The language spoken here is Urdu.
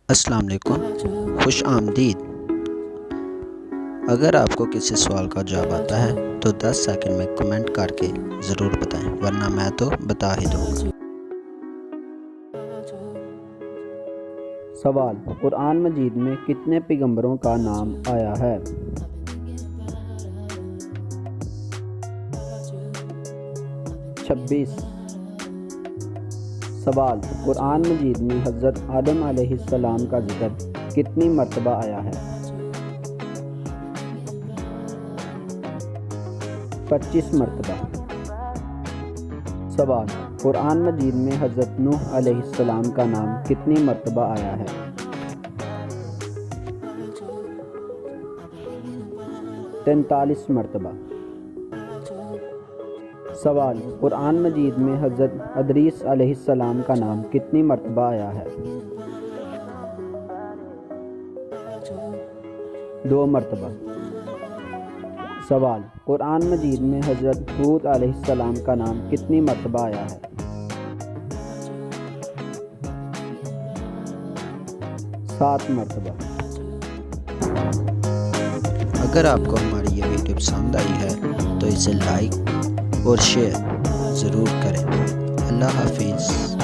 السلام علیکم، خوش آمدید۔ اگر آپ کو کسی سوال کا جواب آتا ہے تو 10 سیکنڈ میں کمنٹ کر کے ضرور بتائیں، ورنہ میں تو بتا ہی دوں گا۔ سوال: قرآن مجید میں کتنے پیغمبروں کا نام آیا ہے؟ سوال: قرآن مجید میں حضرت آدم علیہ السلام کا ذکر کتنی مرتبہ آیا ہے؟ 25 مرتبہ۔ سوال: قرآن مجید میں حضرت نوح علیہ السلام کا نام کتنی مرتبہ آیا ہے؟ 43 مرتبہ۔ سوال: قرآن مجید میں حضرت ادریس علیہ السلام کا نام کتنی مرتبہ آیا ہے؟ 2 مرتبہ۔ سوال: قرآن مجید میں حضرت ہود علیہ السلام کا نام کتنی مرتبہ آیا ہے؟ 7 مرتبہ۔ اگر آپ کو ہماری یہ ویڈیو پسند آئی ہے تو اسے لائک اور شیئر ضرور کریں۔ اللہ حافظ۔